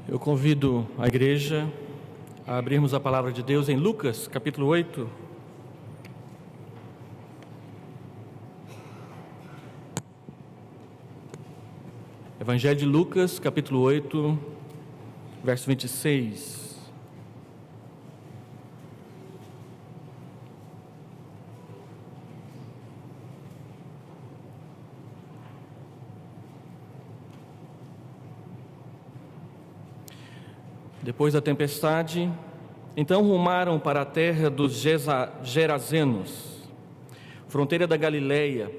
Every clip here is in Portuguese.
Eu convido a igreja a abrirmos a palavra de Deus em Lucas, capítulo 8. Evangelho de Lucas, capítulo 8, verso 26. Depois da tempestade, então rumaram para a terra dos Gerazenos, fronteira da Galileia.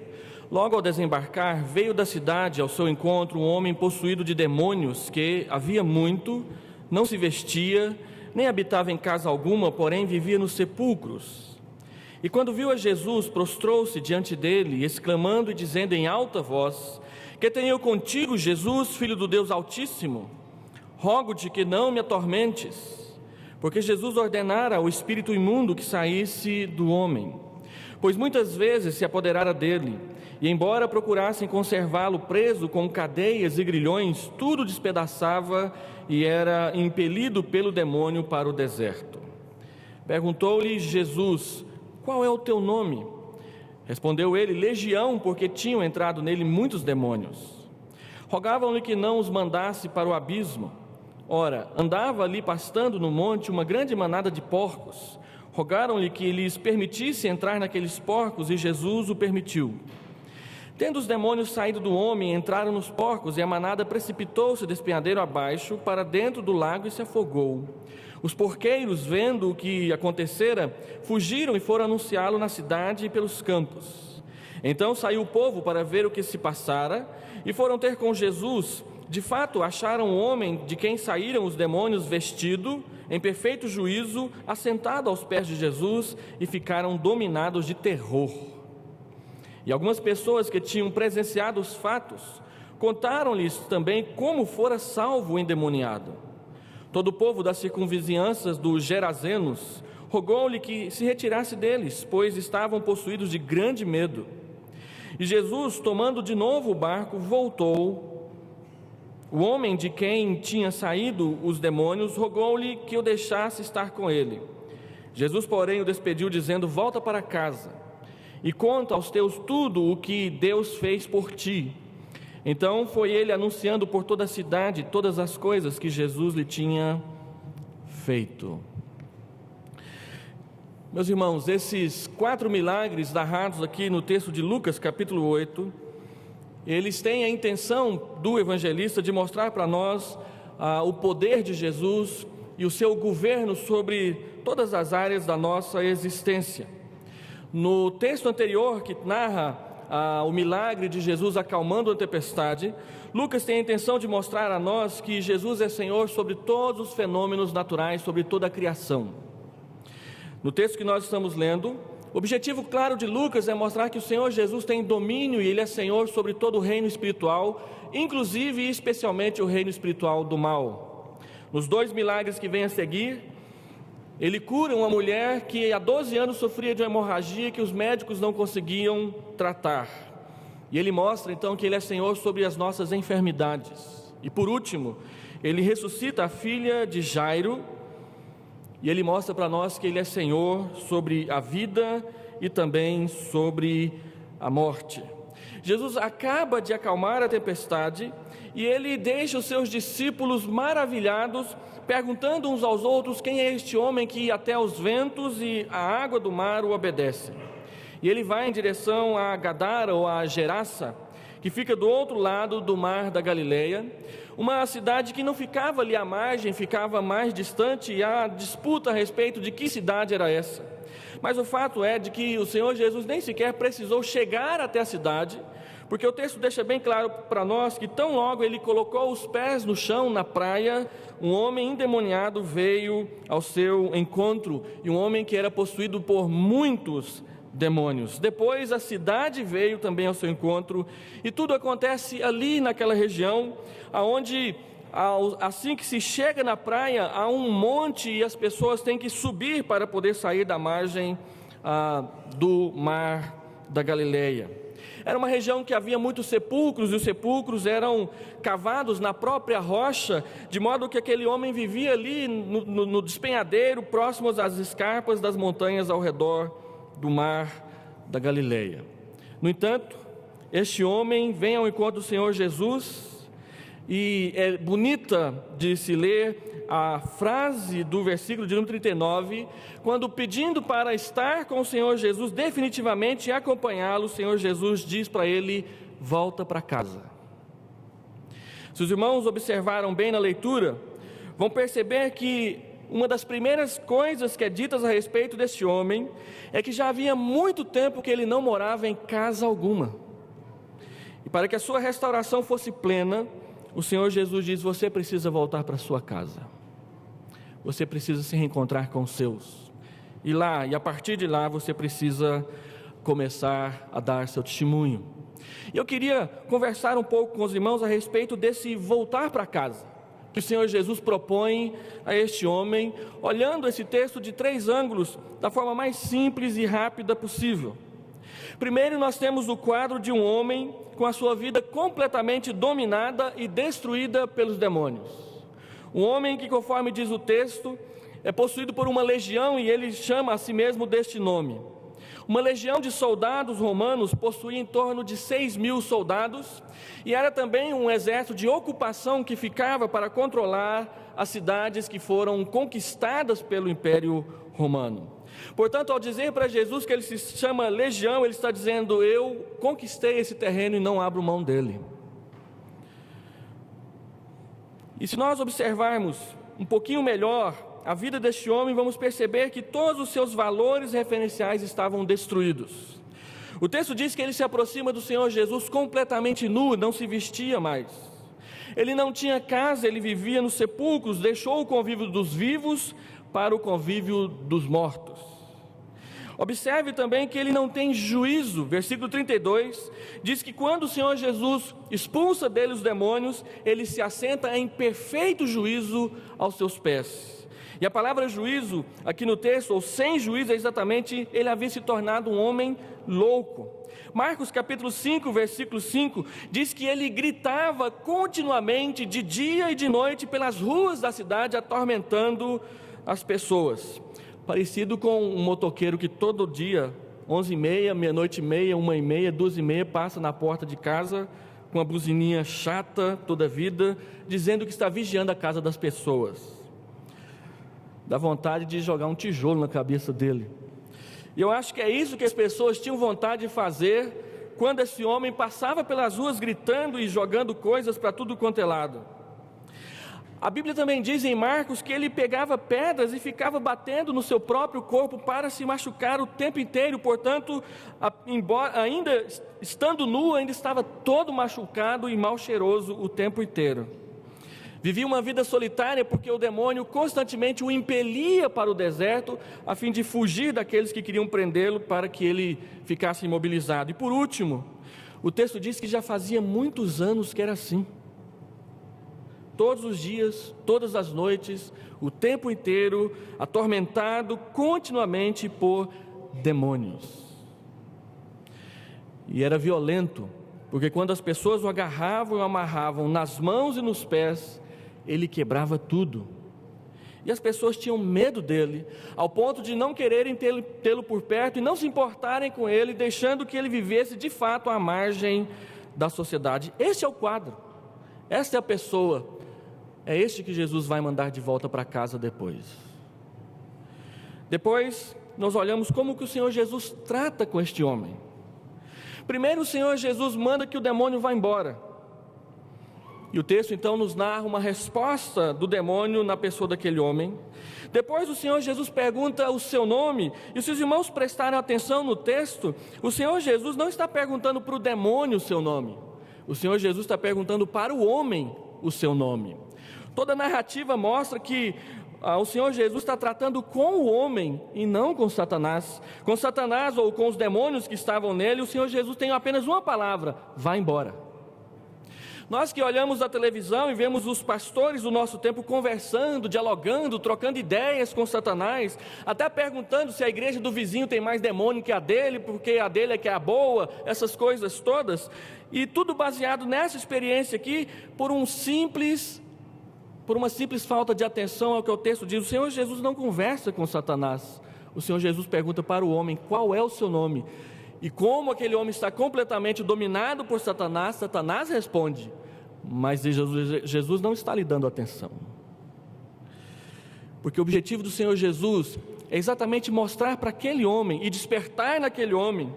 Logo ao desembarcar, veio da cidade ao seu encontro um homem possuído de demônios que, havia muito, não se vestia, nem habitava em casa alguma, porém vivia nos sepulcros. E quando viu a Jesus, prostrou-se diante dele, exclamando e dizendo em alta voz: Que tenho eu contigo, Jesus, Filho do Deus Altíssimo? Rogo-te que não me atormentes. Porque Jesus ordenara ao espírito imundo que saísse do homem, pois muitas vezes se apoderara dele, e embora procurassem conservá-lo preso com cadeias e grilhões, tudo despedaçava e era impelido pelo demônio para o deserto. Perguntou-lhe Jesus: Qual é o teu nome? Respondeu ele: Legião, porque tinham entrado nele muitos demônios. Rogavam-lhe que não os mandasse para o abismo. Ora, andava ali pastando no monte uma grande manada de porcos. Rogaram-lhe que lhes permitisse entrar naqueles porcos, e Jesus o permitiu. Tendo os demônios saído do homem, entraram nos porcos, e a manada precipitou-se despenhadeiro abaixo para dentro do lago e se afogou. Os porqueiros, vendo o que acontecera, fugiram e foram anunciá-lo na cidade e pelos campos. Então saiu o povo para ver o que se passara, e foram ter com Jesus. De fato, acharam um homem de quem saíram os demônios vestido, em perfeito juízo, assentado aos pés de Jesus, e ficaram dominados de terror. E algumas pessoas que tinham presenciado os fatos, contaram-lhes também como fora salvo o endemoniado. Todo o povo das circunvizinhanças dos Gerazenos rogou-lhe que se retirasse deles, pois estavam possuídos de grande medo. E Jesus, tomando de novo o barco, voltou. O homem de quem tinha saído os demônios rogou-lhe que o deixasse estar com ele. Jesus, porém, o despediu, dizendo: Volta para casa e conta aos teus tudo o que Deus fez por ti. Então foi ele anunciando por toda a cidade todas as coisas que Jesus lhe tinha feito. Meus irmãos, esses 4 milagres narrados aqui no texto de Lucas, capítulo 8, eles têm a intenção do evangelista de mostrar para nós o poder de Jesus e o seu governo sobre todas as áreas da nossa existência. No texto anterior, que narra o milagre de Jesus acalmando a tempestade, Lucas tem a intenção de mostrar a nós que Jesus é Senhor sobre todos os fenômenos naturais, sobre toda a criação. No texto que nós estamos lendo, o objetivo claro de Lucas é mostrar que o Senhor Jesus tem domínio e Ele é Senhor sobre todo o reino espiritual, inclusive e especialmente o reino espiritual do mal. Nos 2 milagres que vêm a seguir, Ele cura uma mulher que há 12 anos sofria de uma hemorragia que os médicos não conseguiam tratar. E Ele mostra então que Ele é Senhor sobre as nossas enfermidades. E por último, Ele ressuscita a filha de Jairo, e Ele mostra para nós que Ele é Senhor sobre a vida e também sobre a morte. Jesus acaba de acalmar a tempestade e Ele deixa os seus discípulos maravilhados, perguntando uns aos outros: quem é este homem que até os ventos e a água do mar o obedecem? E Ele vai em direção a Gadara ou a Gerasa, que fica do outro lado do mar da Galileia, uma cidade que não ficava ali à margem, ficava mais distante, e há disputa a respeito de que cidade era essa. Mas o fato é de que o Senhor Jesus nem sequer precisou chegar até a cidade, porque o texto deixa bem claro para nós que tão logo Ele colocou os pés no chão, na praia, um homem endemoniado veio ao seu encontro, e um homem que era possuído por muitos demônios. Depois a cidade veio também ao seu encontro, e tudo acontece ali naquela região, aonde assim que se chega na praia há um monte e as pessoas têm que subir para poder sair da margem do mar da Galileia. Era uma região que havia muitos sepulcros, e os sepulcros eram cavados na própria rocha, de modo que aquele homem vivia ali no despenhadeiro, próximos às escarpas das montanhas ao redor do mar da Galileia. No entanto, este homem vem ao encontro do Senhor Jesus, e é bonita de se ler a frase do versículo de número 39, quando pedindo para estar com o Senhor Jesus definitivamente e acompanhá-lo, o Senhor Jesus diz para ele: volta para casa. Se os irmãos observaram bem na leitura, vão perceber que uma das primeiras coisas que é ditas a respeito deste homem é que já havia muito tempo que ele não morava em casa alguma, e para que a sua restauração fosse plena, o Senhor Jesus diz: você precisa voltar para sua casa, você precisa se reencontrar com os seus, e a partir de lá você precisa começar a dar seu testemunho. E eu queria conversar um pouco com os irmãos a respeito desse voltar para casa que o Senhor Jesus propõe a este homem, olhando esse texto de 3 ângulos, da forma mais simples e rápida possível. Primeiro, nós temos o quadro de um homem com a sua vida completamente dominada e destruída pelos demônios. Um homem que, conforme diz o texto, é possuído por uma legião, e ele chama a si mesmo deste nome. Uma legião de soldados romanos possuía em torno de 6.000 soldados, e era também um exército de ocupação que ficava para controlar as cidades que foram conquistadas pelo Império Romano. Portanto, ao dizer para Jesus que ele se chama legião, ele está dizendo: eu conquistei esse terreno e não abro mão dele. E se nós observarmos um pouquinho melhor a vida deste homem, vamos perceber que todos os seus valores referenciais estavam destruídos. O texto diz que ele se aproxima do Senhor Jesus completamente nu, não se vestia mais. Ele não tinha casa, ele vivia nos sepulcros, deixou o convívio dos vivos para o convívio dos mortos. Observe também que ele não tem juízo. Versículo 32 diz que quando o Senhor Jesus expulsa dele os demônios, ele se assenta em perfeito juízo aos seus pés. E a palavra juízo, aqui no texto, ou sem juízo, é exatamente, ele havia se tornado um homem louco. Marcos capítulo 5, versículo 5, diz que ele gritava continuamente, de dia e de noite, pelas ruas da cidade, atormentando as pessoas. Parecido com um motoqueiro que todo dia, 11h30, meia-noite e meia, 1h30, 2h30, passa na porta de casa, com uma buzininha chata toda a vida, dizendo que está vigiando a casa das pessoas. Dá vontade de jogar um tijolo na cabeça dele. E eu acho que é isso que as pessoas tinham vontade de fazer quando esse homem passava pelas ruas gritando e jogando coisas para tudo quanto é lado. A Bíblia também diz em Marcos que ele pegava pedras e ficava batendo no seu próprio corpo para se machucar o tempo inteiro. Portanto, embora ainda estando nu, ainda estava todo machucado e mal cheiroso o tempo inteiro. Vivia uma vida solitária porque o demônio constantemente o impelia para o deserto, a fim de fugir daqueles que queriam prendê-lo para que ele ficasse imobilizado. E por último, o texto diz que já fazia muitos anos que era assim. Todos os dias, todas as noites, o tempo inteiro, atormentado continuamente por demônios. E era violento, porque quando as pessoas o agarravam e o amarravam nas mãos e nos pés, ele quebrava tudo. E as pessoas tinham medo dele, ao ponto de não quererem tê-lo por perto e não se importarem com ele, deixando que ele vivesse de fato à margem da sociedade. Este é o quadro, esta é a pessoa, é este que Jesus vai mandar de volta para casa depois. Depois nós olhamos como que o Senhor Jesus trata com este homem. Primeiro o Senhor Jesus manda que o demônio vá embora. E o texto então nos narra uma resposta do demônio na pessoa daquele homem. Depois o Senhor Jesus pergunta o seu nome, e se os irmãos prestarem atenção no texto, o Senhor Jesus não está perguntando para o demônio o seu nome, o Senhor Jesus está perguntando para o homem o seu nome. Toda a narrativa mostra que o Senhor Jesus está tratando com o homem e não com Satanás. Com Satanás ou com os demônios que estavam nele, o Senhor Jesus tem apenas uma palavra: vá embora. Nós que olhamos a televisão e vemos os pastores do nosso tempo conversando, dialogando, trocando ideias com Satanás, até perguntando se a igreja do vizinho tem mais demônio que a dele, porque a dele é que é a boa, essas coisas todas, e tudo baseado nessa experiência aqui, por uma simples falta de atenção ao que o texto diz. O Senhor Jesus não conversa com Satanás. O Senhor Jesus pergunta para o homem: qual é o seu nome? E como aquele homem está completamente dominado por Satanás, Satanás responde, mas Jesus não está lhe dando atenção. Porque o objetivo do Senhor Jesus é exatamente mostrar para aquele homem e despertar naquele homem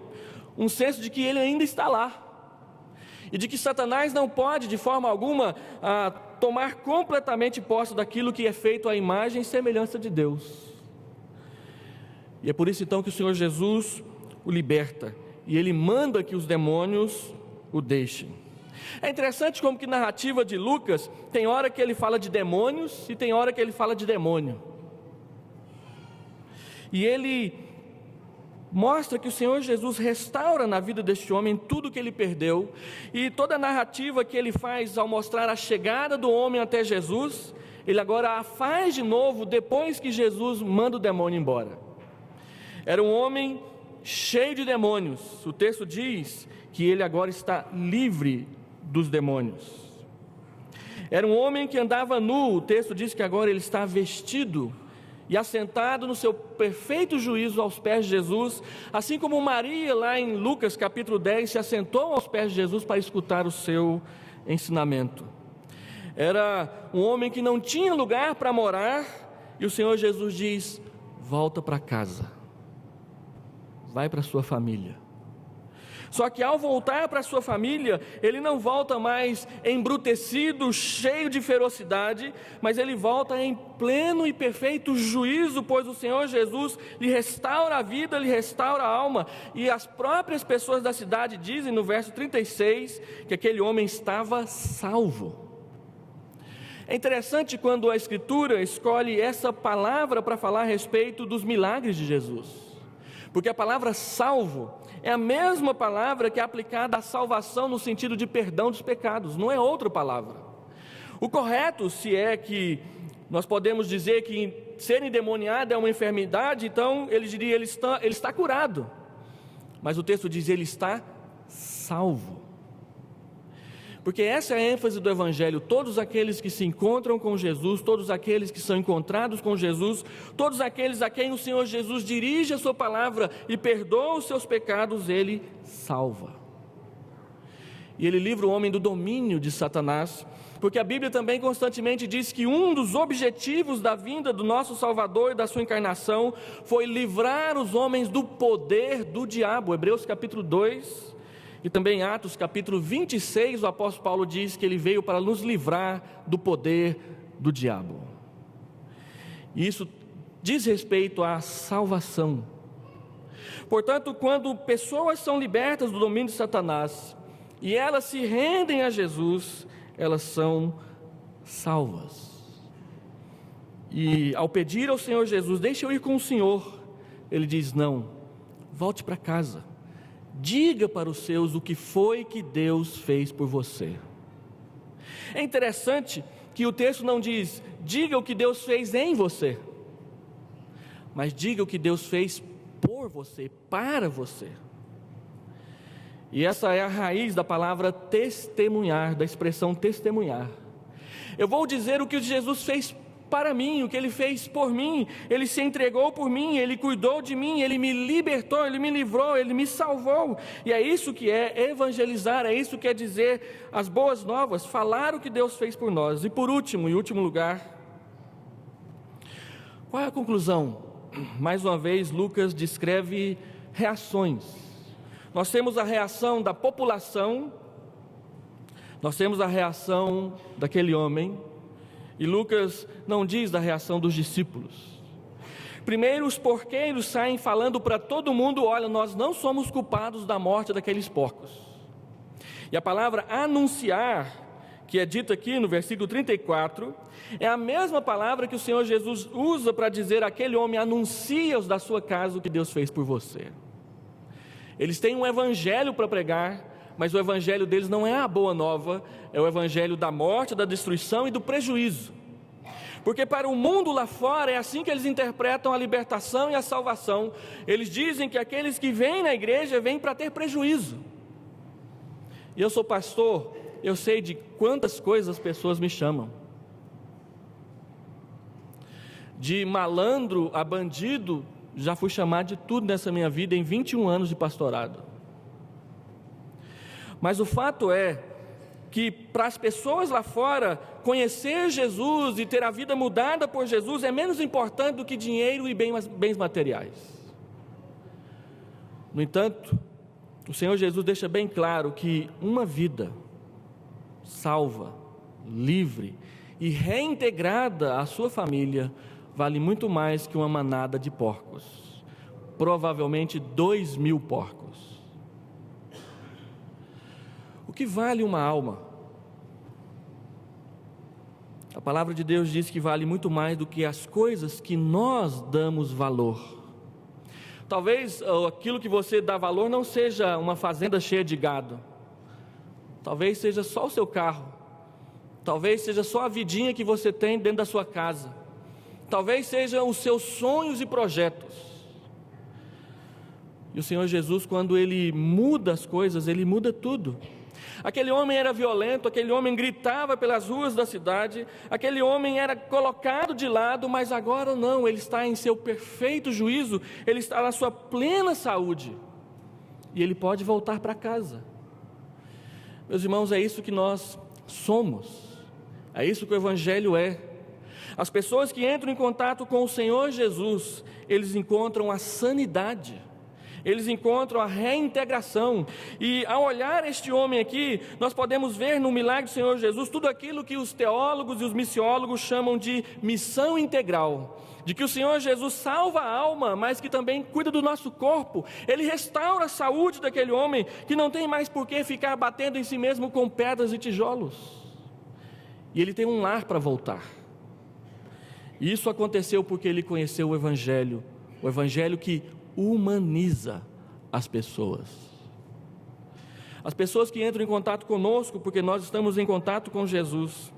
um senso de que ele ainda está lá. E de que Satanás não pode de forma alguma tomar completamente posse daquilo que é feito à imagem e semelhança de Deus. E é por isso então que o Senhor Jesus o liberta, e ele manda que os demônios o deixem. É interessante como que na narrativa de Lucas, tem hora que ele fala de demônios, e tem hora que ele fala de demônio. E ele mostra que o Senhor Jesus restaura na vida deste homem tudo que ele perdeu, e toda a narrativa que ele faz ao mostrar a chegada do homem até Jesus, ele agora a faz de novo depois que Jesus manda o demônio embora. Era um homem cheio de demônios. O texto diz que ele agora está livre dos demônios. Era um homem que andava nu. O texto diz que agora ele está vestido e assentado no seu perfeito juízo aos pés de Jesus, assim como Maria lá em Lucas capítulo 10 se assentou aos pés de Jesus para escutar o seu ensinamento. Era um homem que não tinha lugar para morar, e o Senhor Jesus diz: volta para casa, vai para a sua família. Só que ao voltar para a sua família, ele não volta mais embrutecido, cheio de ferocidade, mas ele volta em pleno e perfeito juízo, pois o Senhor Jesus lhe restaura a vida, lhe restaura a alma, e as próprias pessoas da cidade dizem no verso 36, que aquele homem estava salvo. É interessante quando a Escritura escolhe essa palavra para falar a respeito dos milagres de Jesus, porque a palavra salvo é a mesma palavra que é aplicada à salvação no sentido de perdão dos pecados, não é outra palavra. O correto, se é que nós podemos dizer que ser endemoniado é uma enfermidade, então ele diria: ele está curado, mas o texto diz: ele está salvo. Porque essa é a ênfase do Evangelho. Todos aqueles que se encontram com Jesus, todos aqueles que são encontrados com Jesus, todos aqueles a quem o Senhor Jesus dirige a sua palavra e perdoa os seus pecados, Ele salva. E Ele livra o homem do domínio de Satanás, porque a Bíblia também constantemente diz que um dos objetivos da vinda do nosso Salvador e da sua encarnação foi livrar os homens do poder do diabo. Hebreus capítulo 2... E também em Atos capítulo 26, o apóstolo Paulo diz que ele veio para nos livrar do poder do diabo. E isso diz respeito à salvação. Portanto, quando pessoas são libertas do domínio de Satanás e elas se rendem a Jesus, elas são salvas. E ao pedir ao Senhor Jesus: deixa eu ir com o Senhor, ele diz: não, volte para casa. Diga para os seus o que foi que Deus fez por você. É interessante que o texto não diz: diga o que Deus fez em você, mas diga o que Deus fez por você, para você. E essa é a raiz da palavra testemunhar, da expressão testemunhar. Eu vou dizer o que Jesus fez para mim, o que Ele fez por mim. Ele se entregou por mim, Ele cuidou de mim, Ele me libertou, Ele me livrou, Ele me salvou. E é isso que é evangelizar, é isso que é dizer as boas novas, falar o que Deus fez por nós. E por último, em último lugar, qual é a conclusão? Mais uma vez, Lucas descreve reações. Nós temos a reação da população, nós temos a reação daquele homem, e Lucas não diz da reação dos discípulos. Primeiro, os porqueiros saem falando para todo mundo: olha, nós não somos culpados da morte daqueles porcos. E a palavra anunciar, que é dita aqui no versículo 34, é a mesma palavra que o Senhor Jesus usa para dizer àquele homem: anuncia aos da sua casa o que Deus fez por você. Eles têm um evangelho para pregar, mas o evangelho deles não é a boa nova, é o evangelho da morte, da destruição e do prejuízo. Porque para o mundo lá fora é assim que eles interpretam a libertação e a salvação. Eles dizem que aqueles que vêm na igreja vêm para ter prejuízo. E eu sou pastor, eu sei de quantas coisas as pessoas me chamam. De malandro a bandido, já fui chamado de tudo nessa minha vida em 21 anos de pastorado. Mas o fato é que para as pessoas lá fora, conhecer Jesus e ter a vida mudada por Jesus é menos importante do que dinheiro e bens materiais. No entanto, o Senhor Jesus deixa bem claro que uma vida salva, livre e reintegrada à sua família vale muito mais que uma manada de porcos, provavelmente 2.000 porcos. O que vale uma alma? A palavra de Deus diz que vale muito mais do que as coisas que nós damos valor. Talvez aquilo que você dá valor não seja uma fazenda cheia de gado, talvez seja só o seu carro, talvez seja só a vidinha que você tem dentro da sua casa, talvez sejam os seus sonhos e projetos. E o Senhor Jesus, quando Ele muda as coisas, Ele muda tudo. Aquele homem era violento, aquele homem gritava pelas ruas da cidade, aquele homem era colocado de lado, mas agora não, ele está em seu perfeito juízo, ele está na sua plena saúde, e ele pode voltar para casa. Meus irmãos, é isso que nós somos, é isso que o Evangelho é. As pessoas que entram em contato com o Senhor Jesus, eles encontram a sanidade, eles encontram a reintegração. E ao olhar este homem aqui, nós podemos ver no milagre do Senhor Jesus tudo aquilo que os teólogos e os missiólogos chamam de missão integral, de que o Senhor Jesus salva a alma, mas que também cuida do nosso corpo. Ele restaura a saúde daquele homem, que não tem mais por que ficar batendo em si mesmo com pedras e tijolos, e ele tem um lar para voltar. E isso aconteceu porque ele conheceu o Evangelho que humaniza as pessoas. As pessoas que entram em contato conosco, porque nós estamos em contato com Jesus,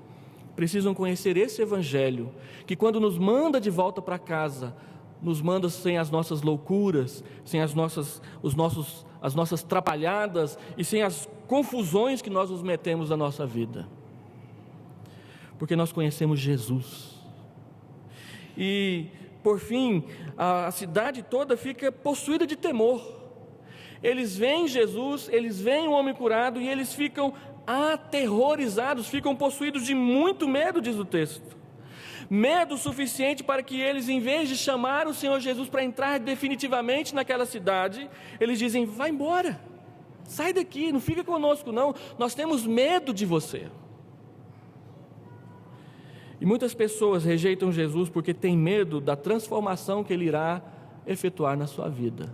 precisam conhecer esse Evangelho, que quando nos manda de volta para casa, nos manda sem as nossas loucuras, sem as nossas trapalhadas e sem as confusões que nós nos metemos na nossa vida, porque nós conhecemos Jesus. E por fim, a cidade toda fica possuída de temor. Eles veem Jesus, eles veem o homem curado e eles ficam aterrorizados, ficam possuídos de muito medo, diz o texto. Medo suficiente para que eles, em vez de chamar o Senhor Jesus para entrar definitivamente naquela cidade, eles dizem: vai embora, sai daqui, não fica conosco não, nós temos medo de você. E muitas pessoas rejeitam Jesus porque têm medo da transformação que Ele irá efetuar na sua vida,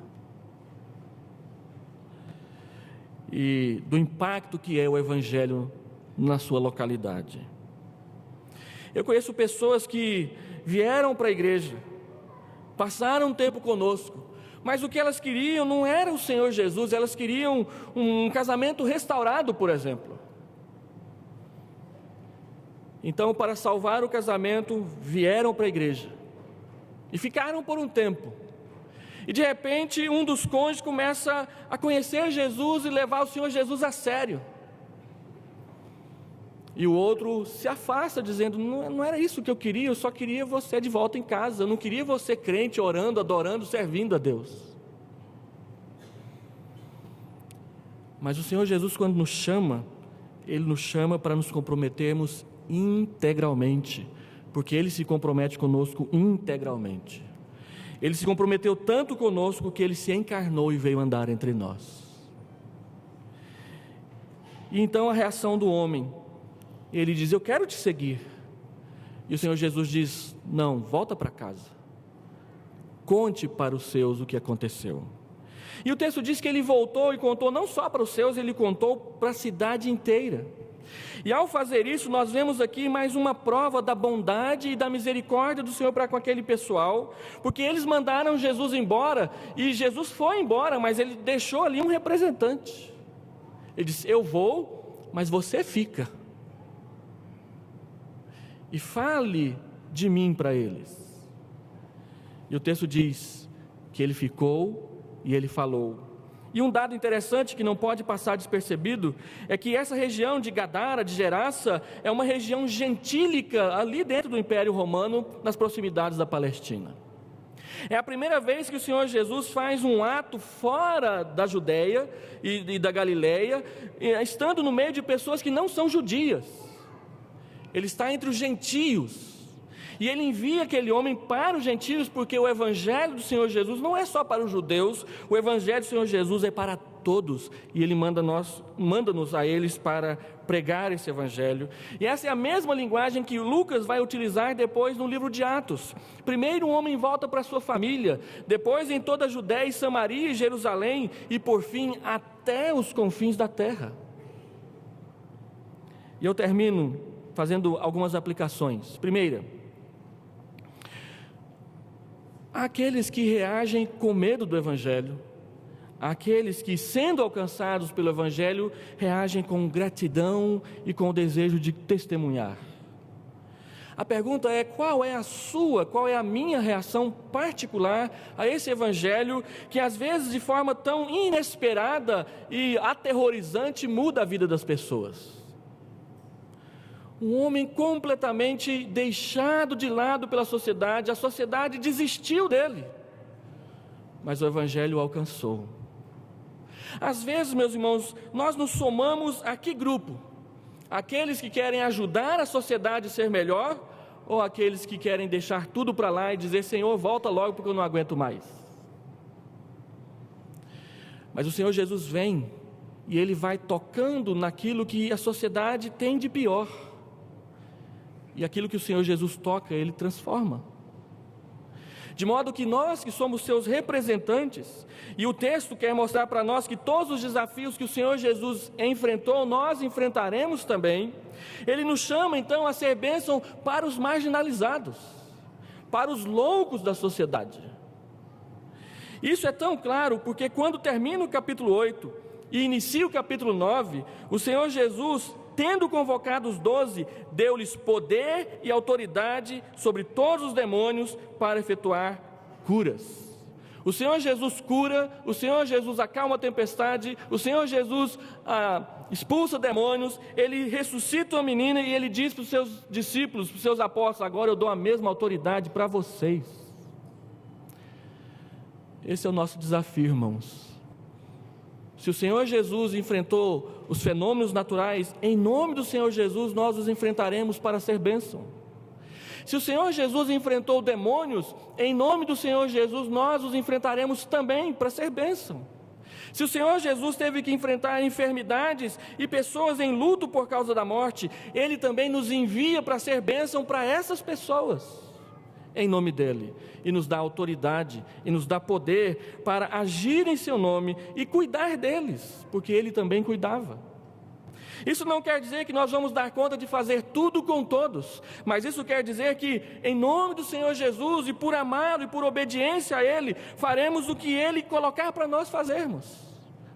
e do impacto que é o Evangelho na sua localidade. Eu conheço pessoas que vieram para a igreja, passaram um tempo conosco, mas o que elas queriam não era o Senhor Jesus, elas queriam um casamento restaurado, por exemplo. Então, para salvar o casamento, vieram para a igreja e ficaram por um tempo. E de repente, um dos cônjuges começa a conhecer Jesus e levar o Senhor Jesus a sério. E o outro se afasta, dizendo: não era isso que eu queria, eu só queria você de volta em casa, eu não queria você crente, orando, adorando, servindo a Deus. Mas o Senhor Jesus, quando nos chama, Ele nos chama para nos comprometermos integralmente, porque Ele se compromete conosco integralmente. Ele se comprometeu tanto conosco que Ele se encarnou e veio andar entre nós. E então a reação do homem, ele diz: eu quero te seguir. E o Senhor Jesus diz: não, volta para casa, conte para os seus o que aconteceu. E o texto diz que ele voltou e contou não só para os seus, ele contou para a cidade inteira. E ao fazer isso, nós vemos aqui mais uma prova da bondade e da misericórdia do Senhor para com aquele pessoal, porque eles mandaram Jesus embora, e Jesus foi embora, mas Ele deixou ali um representante. Ele disse: eu vou, mas você fica. E fale de mim para eles. E o texto diz que ele ficou e ele falou. E um dado interessante que não pode passar despercebido é que essa região de Gadara, de Gerasa, é uma região gentílica ali dentro do Império Romano, nas proximidades da Palestina. É a primeira vez que o Senhor Jesus faz um ato fora da Judeia e da Galileia, estando no meio de pessoas que não são judias. Ele está entre os gentios. E ele envia aquele homem para os gentios, porque o evangelho do Senhor Jesus não é só para os judeus, o evangelho do Senhor Jesus é para todos, e ele manda-nos a eles para pregar esse evangelho. E essa é a mesma linguagem que Lucas vai utilizar depois no livro de Atos. Primeiro o homem volta para sua família, depois em toda a Judéia e Samaria e Jerusalém, e por fim até os confins da terra. E eu termino fazendo algumas aplicações. Primeira, aqueles que reagem com medo do evangelho, aqueles que, sendo alcançados pelo evangelho, reagem com gratidão e com o desejo de testemunhar. A pergunta é: qual é a minha reação particular a esse evangelho que às vezes de forma tão inesperada e aterrorizante muda a vida das pessoas? Um homem completamente deixado de lado pela sociedade, a sociedade desistiu dele, mas o evangelho o alcançou. Às vezes, meus irmãos, nós nos somamos a que grupo? Aqueles que querem ajudar a sociedade a ser melhor, ou aqueles que querem deixar tudo para lá e dizer: Senhor, volta logo porque eu não aguento mais? Mas o Senhor Jesus vem e Ele vai tocando naquilo que a sociedade tem de pior. E aquilo que o Senhor Jesus toca, Ele transforma. De modo que nós que somos seus representantes, e o texto quer mostrar para nós que todos os desafios que o Senhor Jesus enfrentou, nós enfrentaremos também. Ele nos chama então a ser bênção para os marginalizados, para os loucos da sociedade. Isso é tão claro porque quando termina o capítulo 8 e inicia o capítulo 9, o Senhor Jesus, tendo convocado os 12, deu-lhes poder e autoridade sobre todos os demônios para efetuar curas. O Senhor Jesus cura, o Senhor Jesus acalma a tempestade, o Senhor Jesus expulsa demônios, Ele ressuscita uma menina e Ele diz para os seus discípulos, para os seus apóstolos: agora eu dou a mesma autoridade para vocês. Esse é o nosso desafio, irmãos. Se o Senhor Jesus enfrentou os fenômenos naturais, em nome do Senhor Jesus nós os enfrentaremos para ser bênção. Se o Senhor Jesus enfrentou demônios, em nome do Senhor Jesus nós os enfrentaremos também para ser bênção. Se o Senhor Jesus teve que enfrentar enfermidades e pessoas em luto por causa da morte, Ele também nos envia para ser bênção para essas pessoas, em nome dEle, e nos dá autoridade, e nos dá poder para agir em seu nome e cuidar deles, porque Ele também cuidava. Isso não quer dizer que nós vamos dar conta de fazer tudo com todos, mas isso quer dizer que, em nome do Senhor Jesus, e por amá-lo e por obediência a Ele, faremos o que Ele colocar para nós fazermos,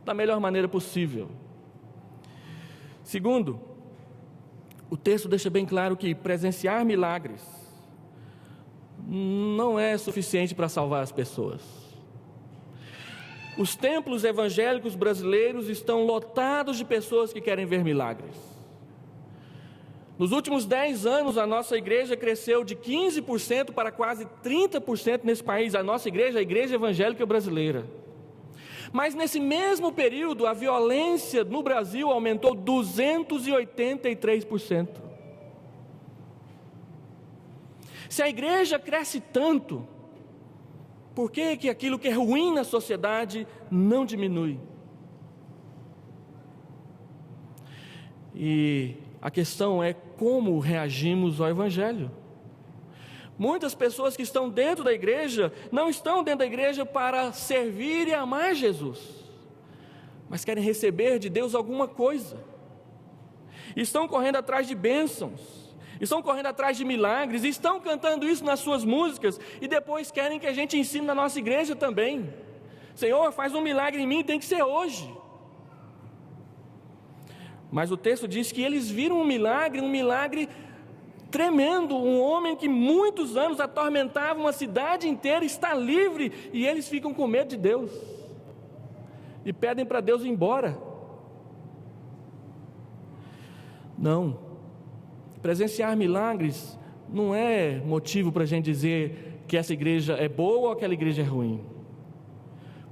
da melhor maneira possível. Segundo, o texto deixa bem claro que presenciar milagres não é suficiente para salvar as pessoas. Os templos evangélicos brasileiros estão lotados de pessoas que querem ver milagres. Nos últimos 10 anos, a nossa igreja cresceu de 15% para quase 30% nesse país. A nossa igreja, a Igreja Evangélica Brasileira. Mas nesse mesmo período, a violência no Brasil aumentou 283%. Se a igreja cresce tanto, por que aquilo que é ruim na sociedade não diminui? E a questão é como reagimos ao Evangelho. Muitas pessoas que estão dentro da igreja, não estão dentro da igreja para servir e amar Jesus, mas querem receber de Deus alguma coisa. Estão correndo atrás de bênçãos, estão correndo atrás de milagres, estão cantando isso nas suas músicas, e depois querem que a gente ensine na nossa igreja também. Senhor, faz um milagre em mim, tem que ser hoje. Mas o texto diz que eles viram um milagre tremendo. Um homem que muitos anos atormentava uma cidade inteira está livre, e eles ficam com medo de Deus e pedem para Deus ir embora. Não, presenciar milagres não é motivo para a gente dizer que essa igreja é boa ou aquela igreja é ruim,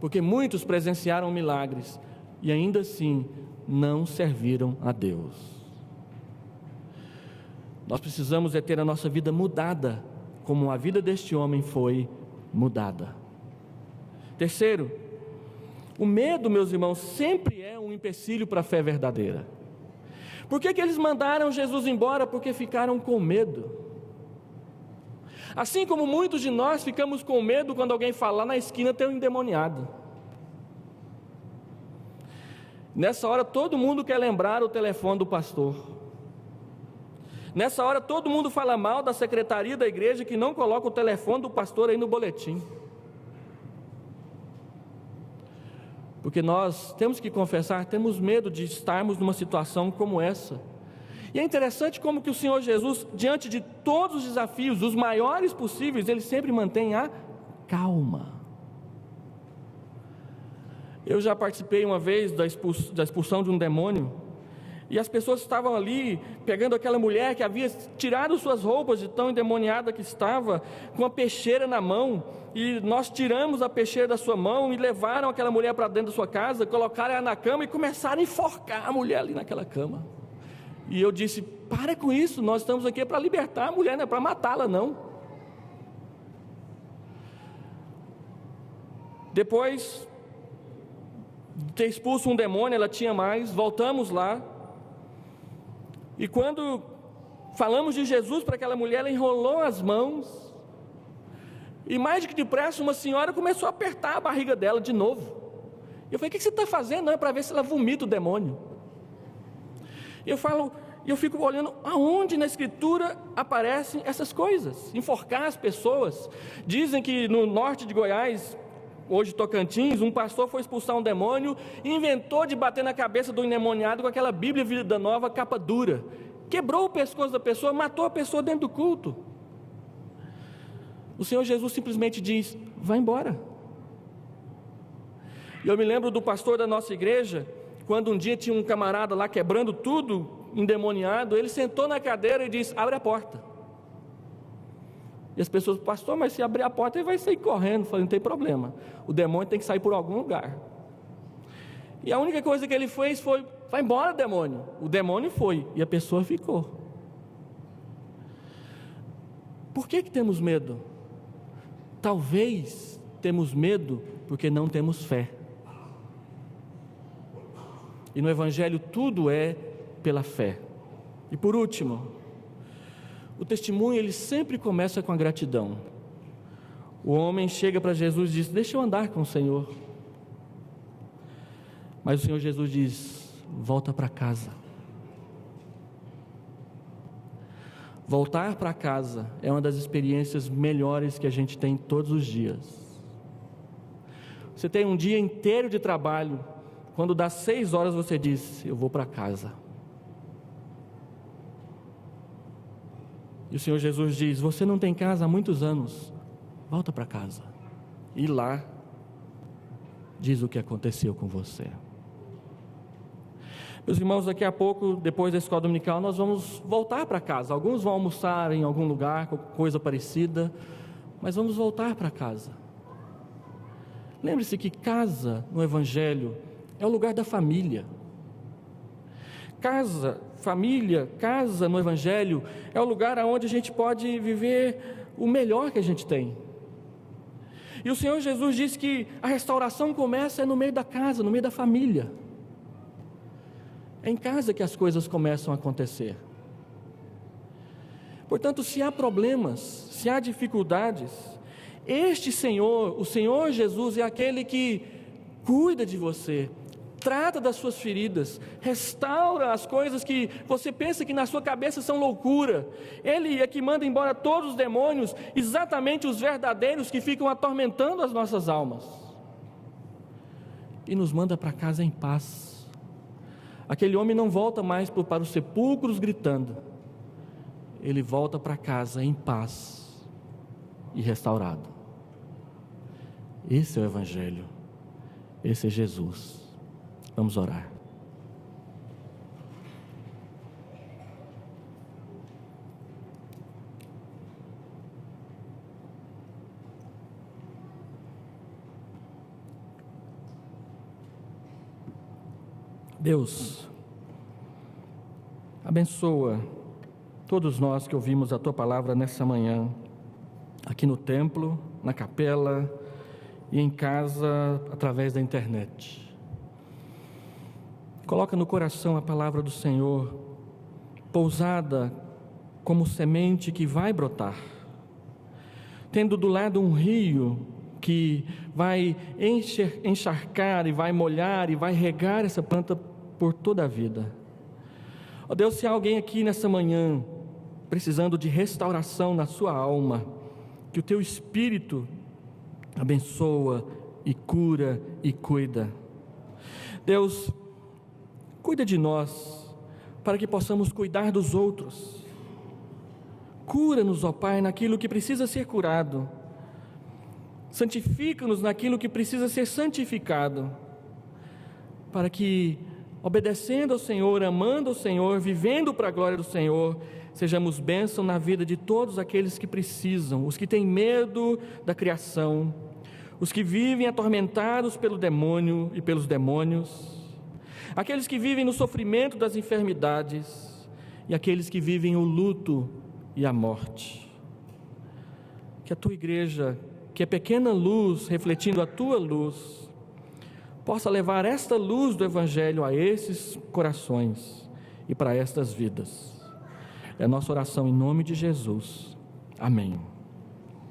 porque muitos presenciaram milagres e ainda assim não serviram a Deus. Nós precisamos ter a nossa vida mudada, como a vida deste homem foi mudada. Terceiro, o medo, meus irmãos, sempre é um empecilho para a fé verdadeira. Por que eles mandaram Jesus embora? Porque ficaram com medo. Assim como muitos de nós ficamos com medo quando alguém fala, lá na esquina tem um endemoniado. Nessa hora todo mundo quer lembrar o telefone do pastor. Nessa hora todo mundo fala mal da secretaria da igreja que não coloca o telefone do pastor aí no boletim. Porque nós temos que confessar, temos medo de estarmos numa situação como essa. E é interessante como que o Senhor Jesus, diante de todos os desafios, os maiores possíveis, Ele sempre mantém a calma. Eu já participei uma vez da expulsão de um demônio, e as pessoas estavam ali, pegando aquela mulher que havia tirado suas roupas de tão endemoniada que estava, com a peixeira na mão, e nós tiramos a peixeira da sua mão, e levaram aquela mulher para dentro da sua casa, colocaram ela na cama, e começaram a enforcar a mulher ali naquela cama. E eu disse, para com isso, nós estamos aqui para libertar a mulher, não é para matá-la não. Depois de ter expulso um demônio, ela tinha mais, voltamos lá, e quando falamos de Jesus para aquela mulher, ela enrolou as mãos, e mais de que depressa uma senhora começou a apertar a barriga dela de novo. Eu falei, o que você está fazendo? Não, é para ver se ela vomita o demônio. Eu fico olhando aonde na escritura aparecem essas coisas, enforcar as pessoas. Dizem que no norte de Goiás, hoje Tocantins, um pastor foi expulsar um demônio e inventou de bater na cabeça do endemoniado com aquela Bíblia Vida Nova, capa dura. Quebrou o pescoço da pessoa, matou a pessoa dentro do culto. O Senhor Jesus simplesmente diz, vai embora. E eu me lembro do pastor da nossa igreja, quando um dia tinha um camarada lá quebrando tudo, endemoniado, ele sentou na cadeira e disse, abre a porta. E as pessoas, pastor, mas se abrir a porta ele vai sair correndo. Eu falei, não tem problema, o demônio tem que sair por algum lugar. E a única coisa que ele fez foi, vai embora demônio. O demônio foi, e a pessoa ficou. Por que temos medo? Talvez temos medo porque não temos fé. E no Evangelho tudo é pela fé. E por último, o testemunho ele sempre começa com a gratidão. O homem chega para Jesus e diz, deixa eu andar com o Senhor. Mas o Senhor Jesus diz, volta para casa. Voltar para casa é uma das experiências melhores que a gente tem todos os dias. Você tem um dia inteiro de trabalho, quando dá 6 horas você diz, eu vou para casa. E o Senhor Jesus diz, você não tem casa há muitos anos, volta para casa. E lá, diz o que aconteceu com você. Meus irmãos, daqui a pouco, depois da escola dominical, nós vamos voltar para casa. Alguns vão almoçar em algum lugar, coisa parecida, mas vamos voltar para casa. Lembre-se que casa no Evangelho é o lugar da família. Casa, família, casa no Evangelho é o lugar onde a gente pode viver o melhor que a gente tem. E o Senhor Jesus diz que a restauração começa no meio da casa, no meio da família. É em casa que as coisas começam a acontecer. Portanto, se há problemas, se há dificuldades, este Senhor, o Senhor Jesus é aquele que cuida de você, trata das suas feridas, restaura as coisas que você pensa que na sua cabeça são loucura. Ele é que manda embora todos os demônios, exatamente os verdadeiros que ficam atormentando as nossas almas. E nos manda para casa em paz. aquele homem não volta mais para os sepulcros gritando, ele volta para casa em paz e restaurado. Esse é o Evangelho, esse é Jesus. Vamos orar. Deus, abençoa todos nós que ouvimos a Tua palavra nessa manhã, aqui no templo, na capela e em casa, através da internet. Coloca no coração a palavra do Senhor, pousada como semente que vai brotar, tendo do lado um rio que vai encharcar e vai molhar e vai regar essa planta por toda a vida. Ó Deus, se há alguém aqui nessa manhã precisando de restauração na sua alma, que o Teu Espírito abençoa e cura e cuida. Deus, cuida de nós para que possamos cuidar dos outros. Cura-nos, ó Pai, naquilo que precisa ser curado. Santifica-nos naquilo que precisa ser santificado, para que, obedecendo ao Senhor, amando ao Senhor, vivendo para a glória do Senhor, sejamos bênção na vida de todos aqueles que precisam, os que têm medo da criação, os que vivem atormentados pelo demônio e pelos demônios, aqueles que vivem no sofrimento das enfermidades e aqueles que vivem o luto e a morte. Que a Tua igreja, que é pequena luz refletindo a Tua luz, possa levar esta luz do Evangelho a esses corações e para estas vidas. É a nossa oração em nome de Jesus. Amém.